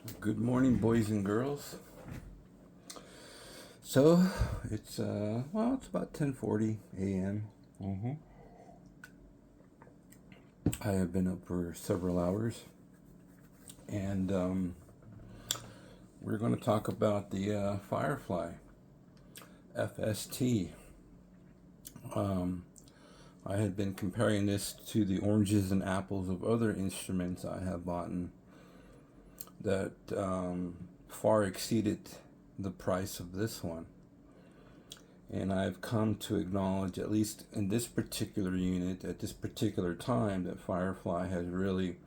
Good morning, boys and girls. So it's it's about 10:40 a.m. I have been up for several hours, and we're going to talk about the Firefly FST. Um, I had been comparing this to the oranges and apples of other instruments I have bought that far exceeded the price of this one. And I've come to acknowledge, at least in this particular unit, at this particular time, that Firefly has really,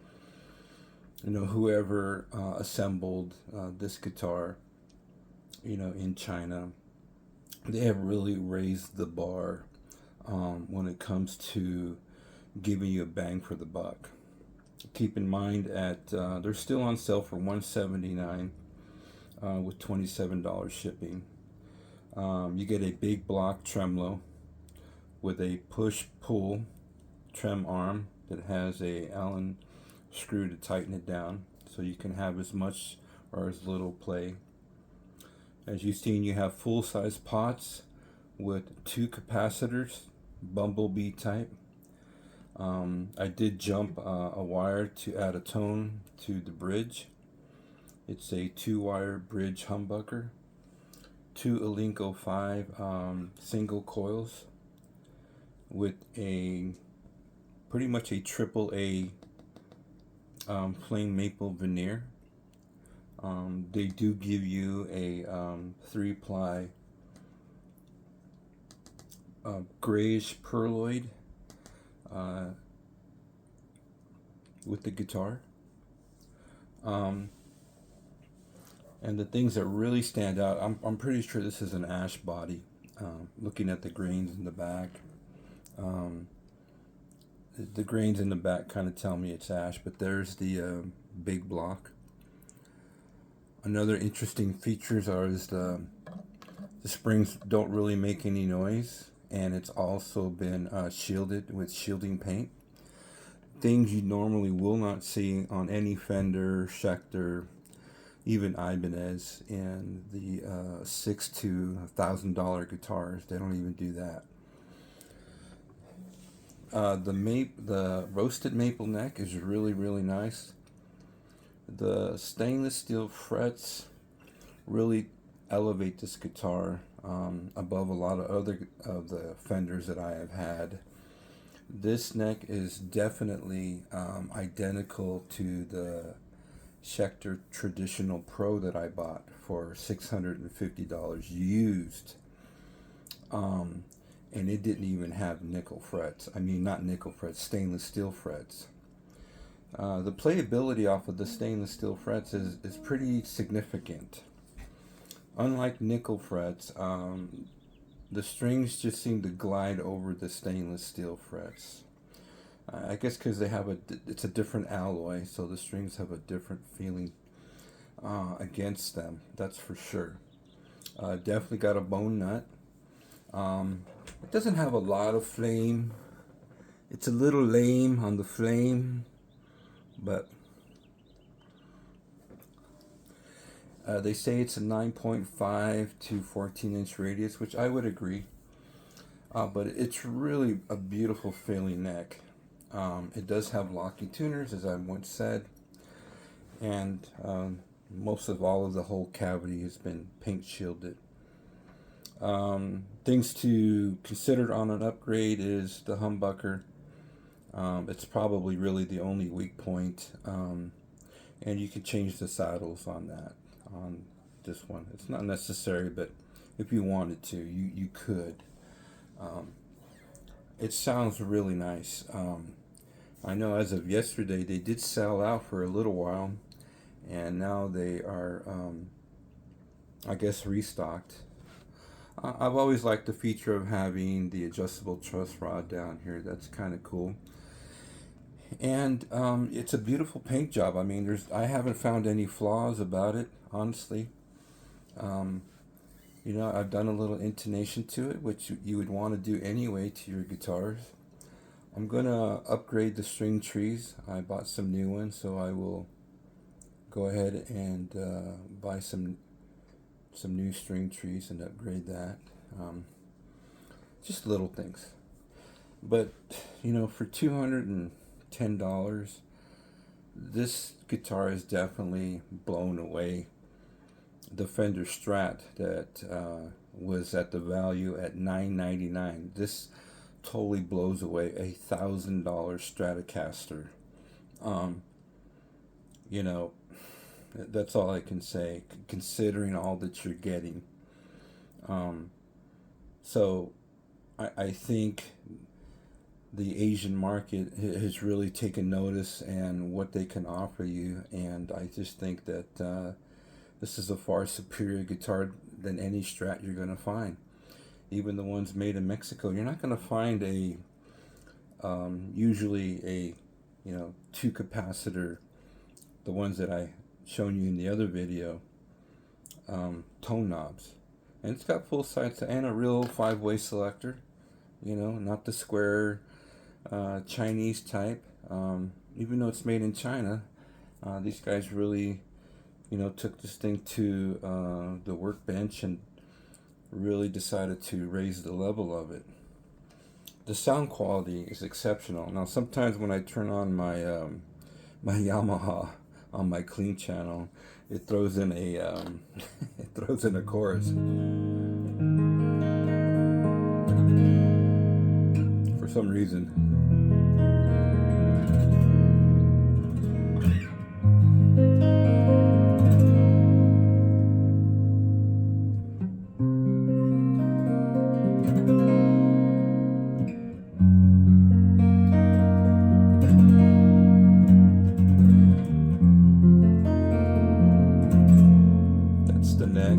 whoever assembled this guitar, in China, they have really raised the bar when it comes to giving you a bang for the buck. Keep in mind they're still on sale for $179 with $27 shipping. You get a big block tremolo with a push-pull trem arm that has a Allen screw to tighten it down, so you can have as much or as little play. As you've seen, you have full-size pots with two capacitors, bumblebee type. I did jump a wire to add a tone to the bridge. It's a 2-wire bridge humbucker. 2 Alinco 5 single coils with a pretty much a triple A plain maple veneer. They do give you a 3-ply grayish pearloid with the guitar. And the things that really stand out, I'm pretty sure this is an ash body. Looking at the grains in the back, the grains in the back kind of tell me it's ash, but there's the big block. Another interesting features is the springs don't really make any noise, and it's also been shielded with shielding paint. Things you normally will not see on any Fender, Schecter, even Ibanez, and the $6,000 to $1,000 guitars. They don't even do that. The roasted maple neck is really, really nice. The stainless steel frets really elevate this guitar above a lot of other of the Fenders that I have had. This neck is definitely identical to the Schecter Traditional Pro that I bought for $650 used. And it didn't even have nickel frets. I mean, not nickel frets, stainless steel frets. The playability off of the stainless steel frets is pretty significant. Unlike nickel frets, the strings just seem to glide over the stainless steel frets. I guess because it's a different alloy, so the strings have a different feeling against them. That's for sure. Definitely got a bone nut. It doesn't have a lot of flame. It's a little lame on the flame, but they say it's a 9.5 to 14-inch radius, which I would agree. But it's really a beautiful feeling neck. It does have locking tuners, as I once said, and most of all of the whole cavity has been paint shielded. Things to consider on an upgrade is the humbucker. It's probably really the only weak point, and you can change the saddles on that, on this one. It's not necessary, but if you wanted to, you could. It sounds really nice. I know as of yesterday they did sell out for a little while, and now they are, I guess, restocked. I've always liked the feature of having the adjustable truss rod down here. That's kind of cool. And it's a beautiful paint job. I mean, I haven't found any flaws about it, honestly. I've done a little intonation to it, which you would want to do anyway to your guitars. I'm gonna upgrade the string trees. I bought some new ones, so I will go ahead and buy some new string trees and upgrade that. Um, just little things. But for $210, this guitar is definitely blown away the Fender Strat that was at the value at $999. This totally blows away $1,000 Stratocaster. Um, you know, that's all I can say, considering all that you're getting. Um, so I think the Asian market has really taken notice and what they can offer you, and I just think that this is a far superior guitar than any Strat you're going to find. Even the ones made in Mexico, you're not going to find usually a two capacitor, the ones that I shown you in the other video, tone knobs, and it's got full sides and a real 5-way selector. Not the square Chinese type. Even though it's made in China, these guys really took this thing to the workbench and really decided to raise the level of it. The sound quality is exceptional. Now sometimes when I turn on my my Yamaha on my clean channel, it throws in a it throws in a chorus for some reason. That's the neck.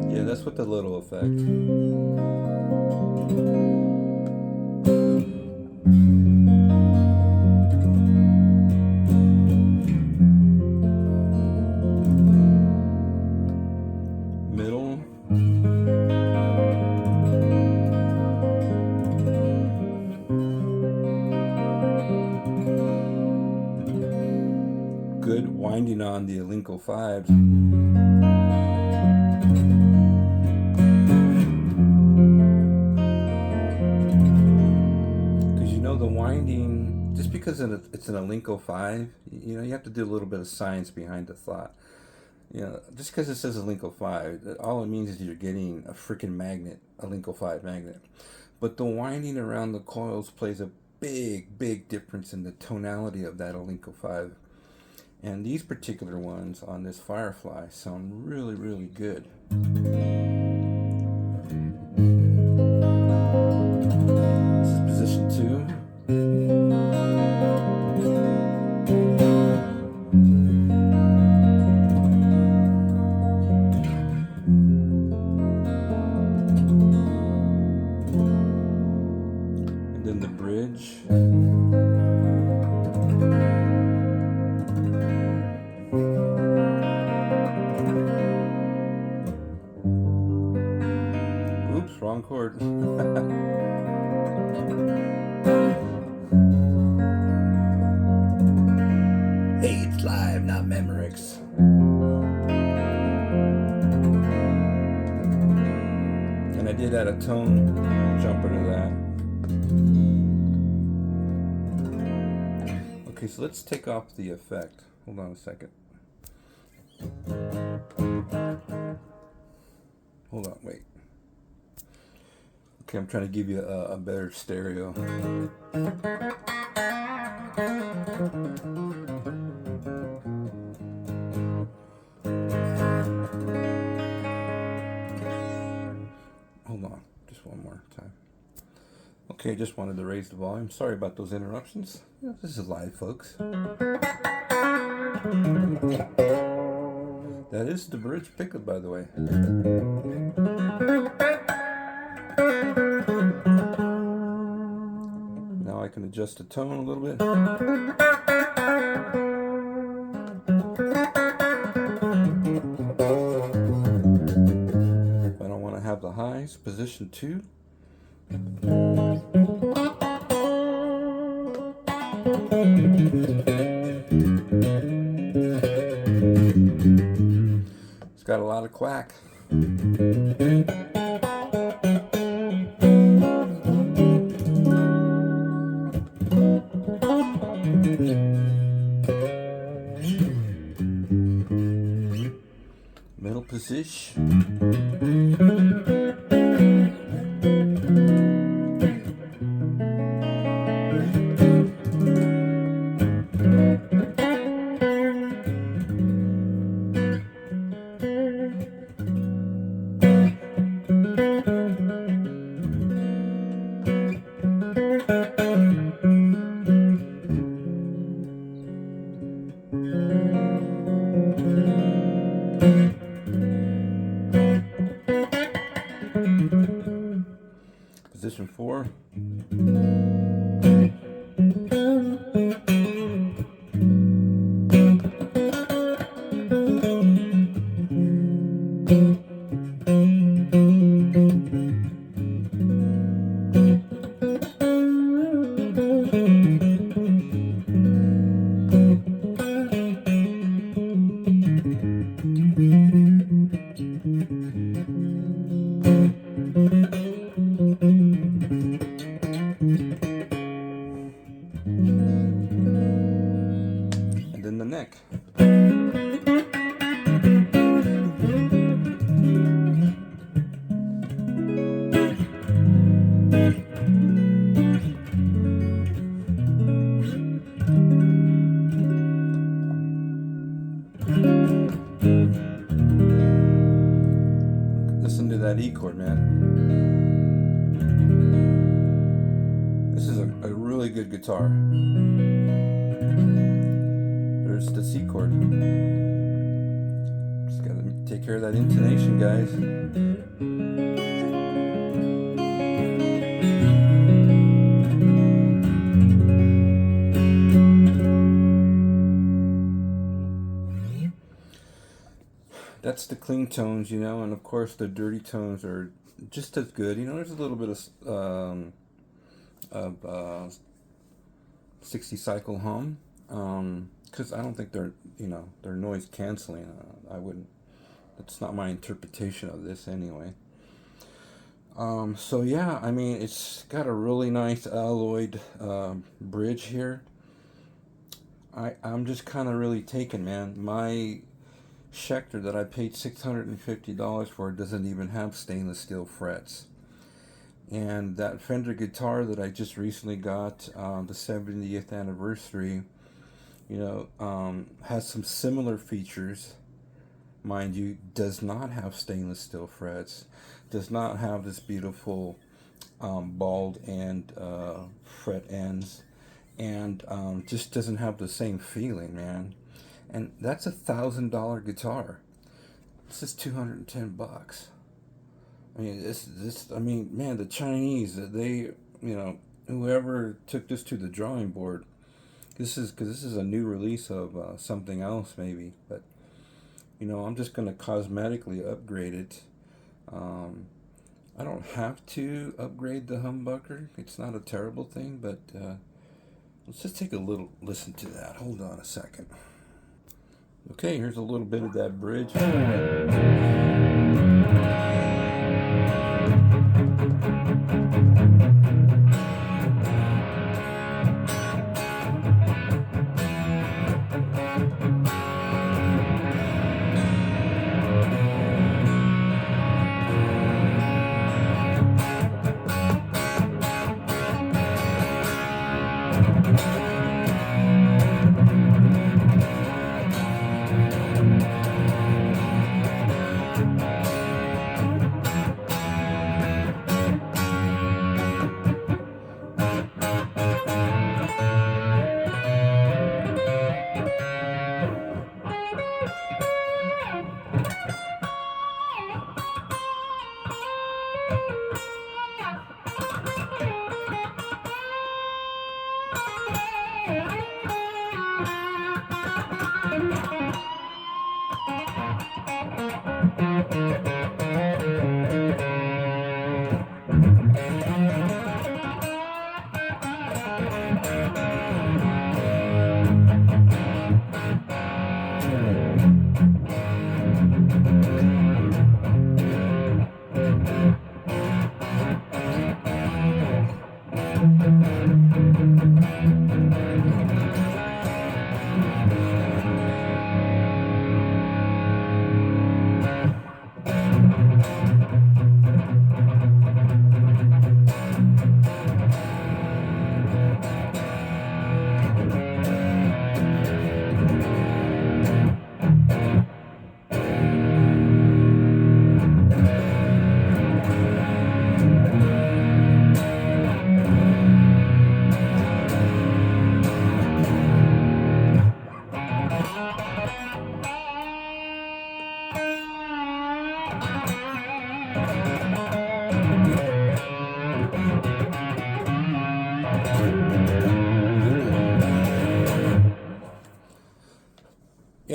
Yeah, that's with the little effect. Middle. Good winding on the Alinco 5s. The winding, just because it's an Alinco 5, you have to do a little bit of science behind the thought. Just because it says Alinco 5, all it means is you're getting a freaking magnet, Alinco 5 magnet. But the winding around the coils plays a big difference in the tonality of that Alinco 5. And these particular ones on this Firefly sound really good. This is position 2. And then the bridge. Oops, wrong chord. Hey, it's live, not Memorex. And I did add a tone jumper to that. Okay, so let's take off the effect. Hold on a second. Hold on, wait. Okay, I'm trying to give you a better stereo. Hold on, just one more time. Okay, just wanted to raise the volume. Sorry about those interruptions. This is live, folks. That is the bridge pickup, by the way. Now I can adjust the tone a little bit. If I don't want to have the highs, position 2. It's got a lot of quack. Middle position. Position 4. And then the neck. Listen to that E chord, man. This is a really good guitar. There's the C chord. Just gotta take care of that intonation, guys. That's the clean tones, you know, and of course the dirty tones are just as good. You know, there's a little bit of 60 cycle hum, because I don't think they're, you know, they're noise canceling. I wouldn't. That's not my interpretation of this anyway. So yeah, I mean, it's got a really nice alloyed bridge here. I'm just kind of really taken, man. My Schecter that I paid $650 for doesn't even have stainless steel frets. And that Fender guitar that I just recently got, the 70th anniversary, you know, has some similar features. Mind you, does not have stainless steel frets, does not have this beautiful bald end fret ends, and just doesn't have the same feeling, man. And that's $1,000 guitar. This is $210. I mean, I mean, man, the Chinese, they, you know, whoever took this to the drawing board, this is, because this is a new release of something else maybe, but, you know, I'm just going to cosmetically upgrade it. I don't have to upgrade the humbucker. It's not a terrible thing, but let's just take a little listen to that. Hold on a second. Okay, here's a little bit of that bridge.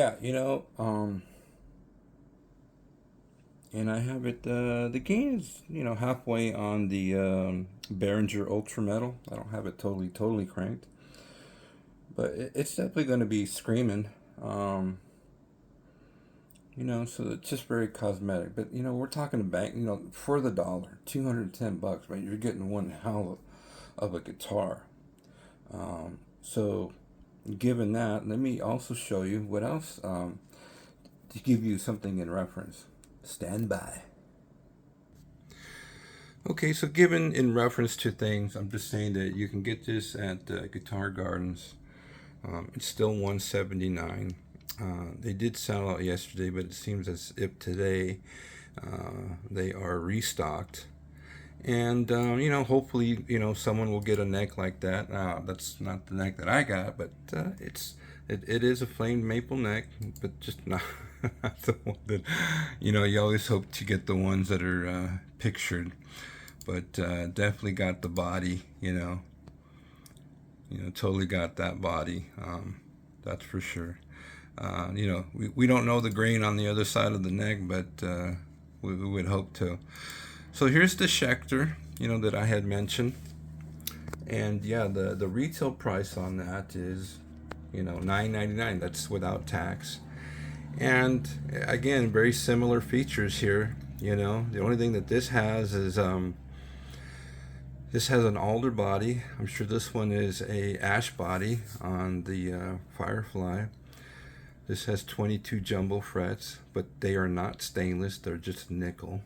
Yeah, and I have it. The gain is halfway on the Behringer Ultra Metal. I don't have it totally cranked, but it's definitely going to be screaming. Um, so it's just very cosmetic. But we're talking about for the dollar, $210, right? You're getting one hell of a guitar. So given that, let me also show you what else to give you something in reference. Stand by. Okay, so given in reference to things, I'm just saying that you can get this at Guitar Gardens. It's still $179. They did sell out yesterday, but it seems as if today they are restocked. And hopefully, someone will get a neck like that. That's not the neck that I got, but it is a flamed maple neck, but just not, not the one that you always hope to get the ones that are pictured. But definitely got the body, totally got that body. That's for sure. We don't know the grain on the other side of the neck, but we would hope to. So here's the Schecter, that I had mentioned. And yeah, the retail price on that is, $9.99. That's without tax. And again, very similar features here. The only thing that this has is this has an alder body. I'm sure this one is a ash body on the Firefly. This has 22 jumbo frets, but they are not stainless. They're just nickel.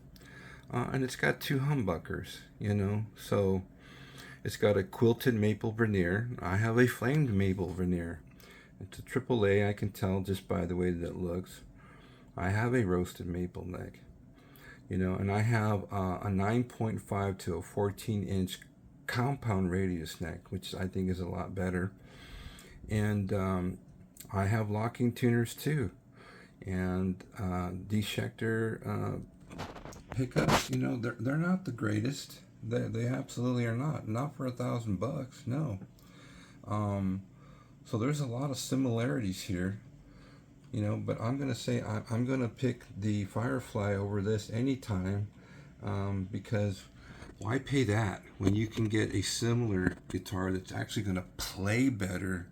And it's got two humbuckers, so it's got a quilted maple veneer. I have a flamed maple veneer. It's a AAA, I can tell just by the way that it looks. I have a roasted maple neck, and I have a 9.5 to a 14-inch compound radius neck, which I think is a lot better. And I have locking tuners too. And these Schecter pickups, they're not the greatest. They absolutely are not for $1,000, no. So there's a lot of similarities here, but I'm gonna say I'm gonna pick the Firefly over this anytime, because why pay that when you can get a similar guitar that's actually gonna play better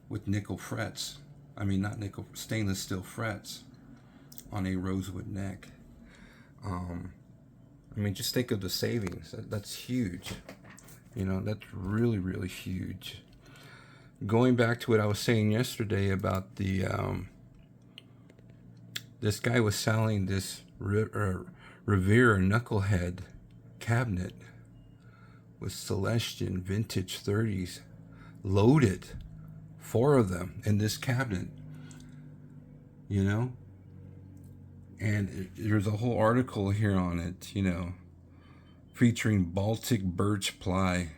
with nickel frets? I mean, not nickel, stainless steel frets on a rosewood neck. Just think of the savings. That's huge. That's really huge. Going back to what I was saying yesterday about the this guy was selling this Revere knucklehead cabinet with Celestion vintage 30s loaded, 4 of them in this cabinet, and there's a whole article here on it, featuring Baltic birch ply,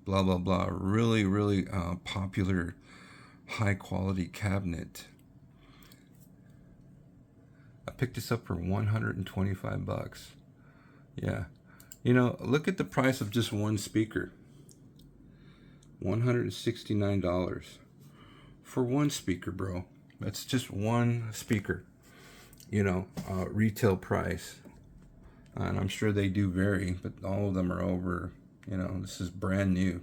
blah blah blah. Really popular, high quality cabinet. I picked this up for $125. Yeah, look at the price of just one speaker. $169 for one speaker, bro. That's just one speaker. Retail price. And I'm sure they do vary, but all of them are over, this is brand new.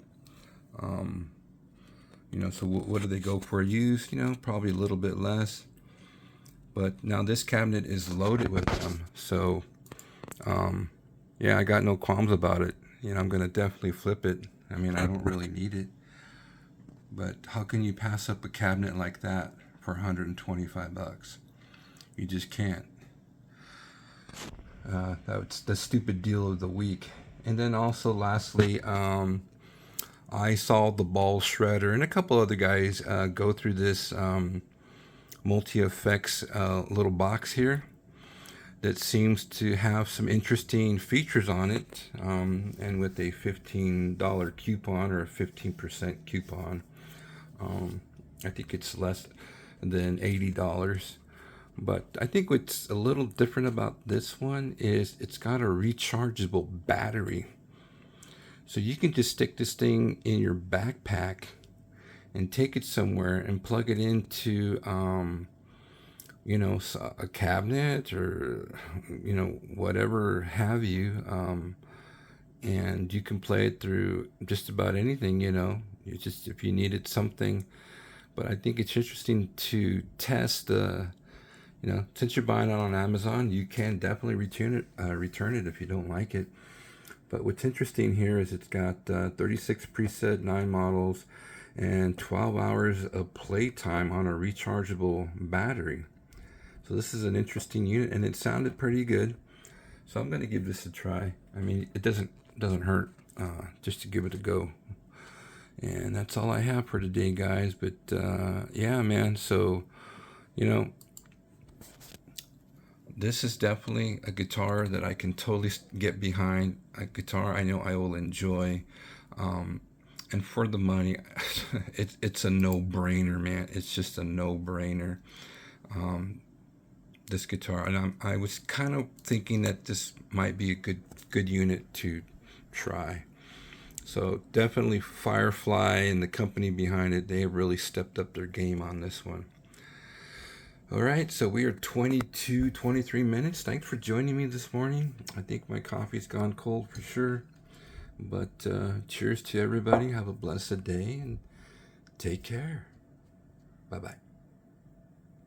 So what do they go for used? Probably a little bit less. But now this cabinet is loaded with them. So, yeah, I got no qualms about it. I'm going to definitely flip it. I mean, I don't really need it. But how can you pass up a cabinet like that for 125 bucks? You just can't. That's the stupid deal of the week. And then also, lastly, I saw the Ball Shredder and a couple other guys go through this multi effects little box here that seems to have some interesting features on it, and with a $15 coupon or a 15% coupon. I think it's less than $80. But I think what's a little different about this one is it's got a rechargeable battery. So you can just stick this thing in your backpack and take it somewhere and plug it into, a cabinet or, whatever have you. And you can play it through just about anything, You just, if you needed something. But I think it's interesting to test since you're buying it on Amazon, you can definitely return it if you don't like it. But what's interesting here is it's got 36 preset 9 models and 12 hours of playtime on a rechargeable battery. So this is an interesting unit, and it sounded pretty good. So I'm going to give this a try. I mean, it doesn't hurt just to give it a go. And that's all I have for today, guys. But yeah, man. So this is definitely a guitar that I can totally get behind. A guitar I know I will enjoy. And for the money, it's a no-brainer, man. It's just a no-brainer. This guitar, and I was kind of thinking that this might be a good unit to try. So definitely Firefly and the company behind it, they have really stepped up their game on this one. All right, so we are 23 minutes. Thanks for joining me this morning. I think my coffee's gone cold for sure. But cheers to everybody. Have a blessed day and take care. Bye-bye.